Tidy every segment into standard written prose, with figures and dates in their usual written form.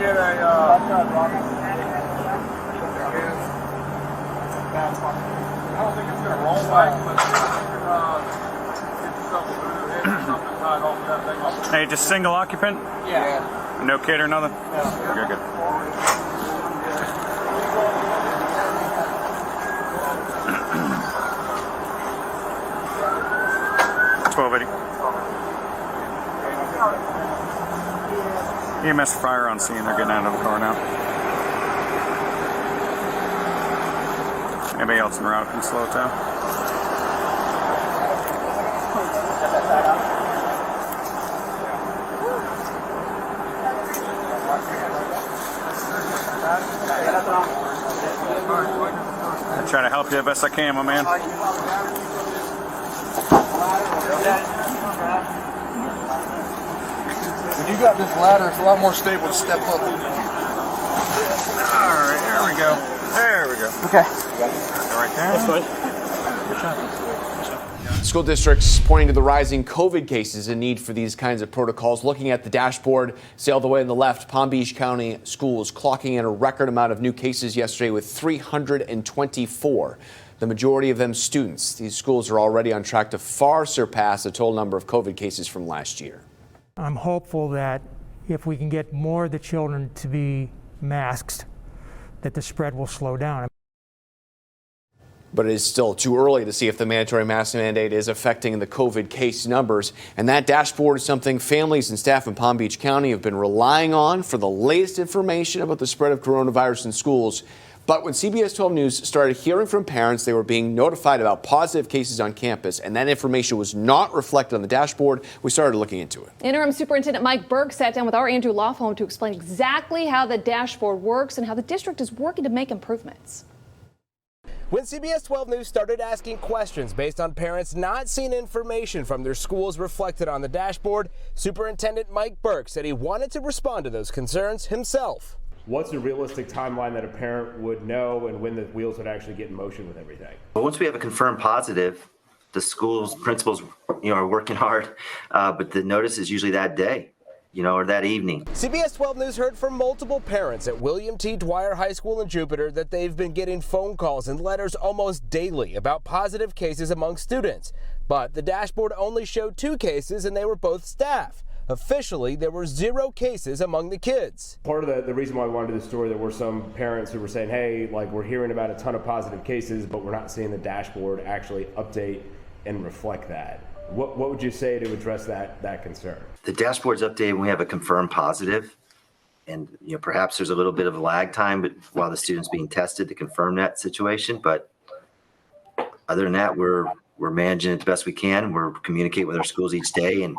get a, I don't think it's going to roll back, but get yourself a voodoo head or something tied off that thing off. Hey, just single occupant? Yeah. No kid or nothing? No. Good, good. EMS fire on scene. They're getting out of the car now. Anybody else en route can slow it down. I try to help you the best I can, my man. When you got this ladder, it's a lot more stable to step up. All right, there we go. There we go. Okay. Right there. School districts pointing to the rising COVID cases and need for these kinds of protocols. Looking at the dashboard, say all the way on the left, Palm Beach County schools clocking in a record amount of new cases yesterday with 324. The majority of them students. These schools are already on track to far surpass the total number of COVID cases from last year. I'm hopeful that if we can get more of the children to be masked, that the spread will slow down. But it is still too early to see if the mandatory mask mandate is affecting the COVID case numbers. And that dashboard is something families and staff in Palm Beach County have been relying on for the latest information about the spread of coronavirus in schools. But when CBS 12 News started hearing from parents, they were being notified about positive cases on campus, and that information was not reflected on the dashboard. We started looking into it. Interim Superintendent Mike Burke sat down with our Andrew Lawfulm to explain exactly how the dashboard works and how the district is working to make improvements. When CBS 12 News started asking questions based on parents not seeing information from their schools reflected on the dashboard, Superintendent Mike Burke said he wanted to respond to those concerns himself. What's a realistic timeline that a parent would know and when the wheels would actually get in motion with everything? Well, once we have a confirmed positive, the school's principals, are working hard, but the notice is usually that day, or that evening. CBS 12 News heard from multiple parents at William T. Dwyer High School in Jupiter that they've been getting phone calls and letters almost daily about positive cases among students. But the dashboard only showed 2 cases and they were both staff. Officially, there were 0 cases among the kids. Part of the reason why we wanted to do the story, there were some parents who were saying, hey, we're hearing about a ton of positive cases, but we're not seeing the dashboard actually update and reflect that. What would you say to address that concern? The dashboard's updated when we have a confirmed positive, and perhaps there's a little bit of a lag time, but while the student's being tested to confirm that situation. But other than that, we're managing it the best we can. We're communicating with our schools each day and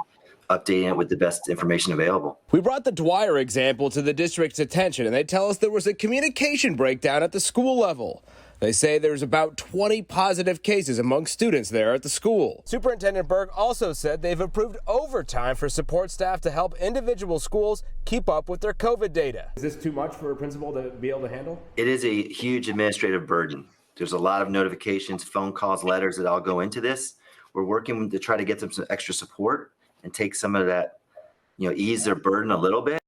updating it with the best information available. We brought the Dwyer example to the district's attention, and they tell us there was a communication breakdown at the school level. They say there's about 20 positive cases among students there at the school. Superintendent Burke also said they've approved overtime for support staff to help individual schools keep up with their COVID data. Is this too much for a principal to be able to handle? It is a huge administrative burden. There's a lot of notifications, phone calls, letters that all go into this. We're working to try to get them some extra support and take some of that, ease their burden a little bit.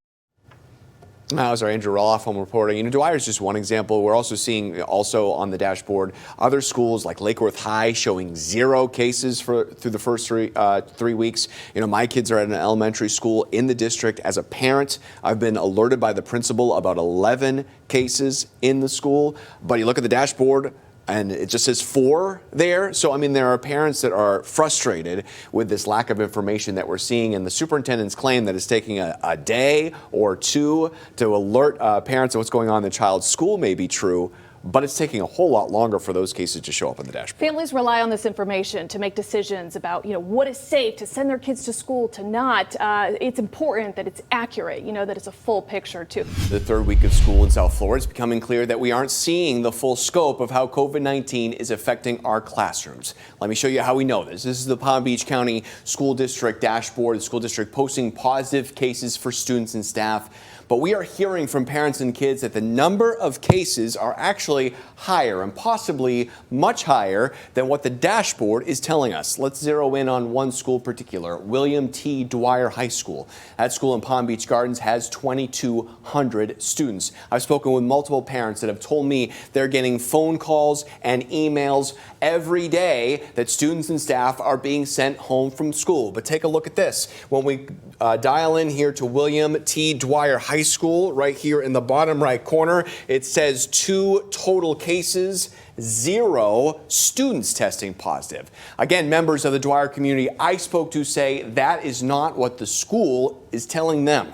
That was our Andrew Lawfulm reporting. Dwyer is just one example. We're also seeing on the dashboard other schools like Lake Worth High showing 0 cases through the first 3 weeks. My kids are at an elementary school in the district. As a parent, I've been alerted by the principal about 11 cases in the school. But you look at the dashboard, and it just says 4 there. So, there are parents that are frustrated with this lack of information that we're seeing. And the superintendent's claim that it's taking a day or 2 to alert parents of what's going on in the child's school may be true, but it's taking a whole lot longer for those cases to show up on the dashboard. Families rely on this information to make decisions about, what is safe to send their kids to school, to not. It's important that it's accurate, that it's a full picture, too. The 3rd week of school in South Florida, it's becoming clear that we aren't seeing the full scope of how COVID-19 is affecting our classrooms. Let me show you how we know this. This is the Palm Beach County School District dashboard, the school district posting positive cases for students and staff. But we are hearing from parents and kids that the number of cases are actually actually higher, and possibly much higher than what the dashboard is telling us. Let's zero in on one school in particular, William T. Dwyer High School. That school in Palm Beach Gardens has 2,200 students. I've spoken with multiple parents that have told me they're getting phone calls and emails every day that students and staff are being sent home from school. But take a look at this. When we dial in here to William T. Dwyer High School, right here in the bottom right corner, it says 2 total cases, 0 students testing positive. Again, members of the Dwyer community I spoke to say that is not what the school is telling them.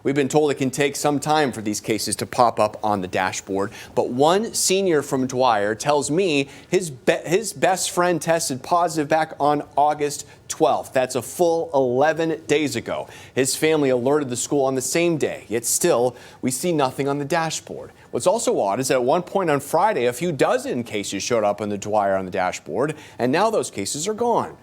We've been told it can take some time for these cases to pop up on the dashboard, but one senior from Dwyer tells me his best friend tested positive back on August 12th. That's a full 11 days ago. His family alerted the school on the same day, yet still we see nothing on the dashboard. What's also odd is that at one point on Friday, a few dozen cases showed up on the Dwyer on the dashboard, and now those cases are gone.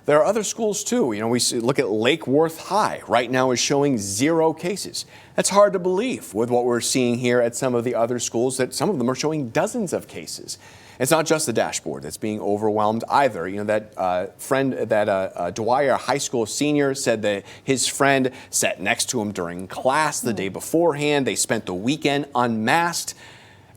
There are other schools too. You know, look at Lake Worth High. Right now is showing 0 cases. That's hard to believe with what we're seeing here at some of the other schools, that some of them are showing dozens of cases. It's not just the dashboard that's being overwhelmed either. You know, that Dwyer High School senior said that his friend sat next to him during class the day beforehand. They spent the weekend unmasked.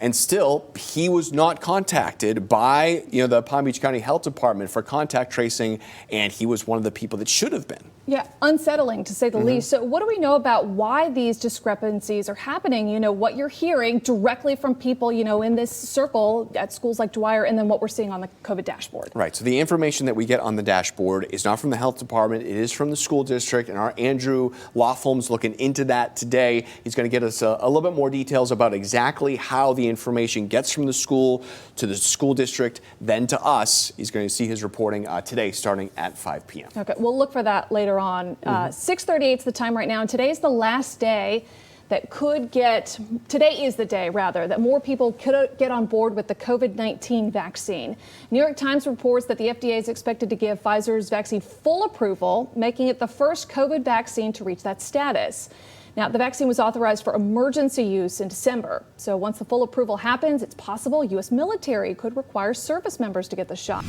And still, he was not contacted by, the Palm Beach County Health Department for contact tracing, and he was one of the people that should have been. Yeah, unsettling to say the least. So what do we know about why these discrepancies are happening? You know, what you're hearing directly from people, in this circle at schools like Dwyer, and then what we're seeing on the COVID dashboard. Right. So the information that we get on the dashboard is not from the health department. It is from the school district, and our Andrew Lofholm's looking into that today. He's going to get us a little bit more details about exactly how the information gets from the school to the school district, then to us. He's going to see his reporting today starting at 5 p.m. Okay, we'll look for that later on. 6:38 is the time right now, and today's the last day today is the day, rather, that more people could get on board with the COVID-19 vaccine. New York Times reports that the FDA is expected to give Pfizer's vaccine full approval, making it the first COVID vaccine to reach that status. Now, the vaccine was authorized for emergency use in December. So once the full approval happens, it's possible U.S. military could require service members to get the shot.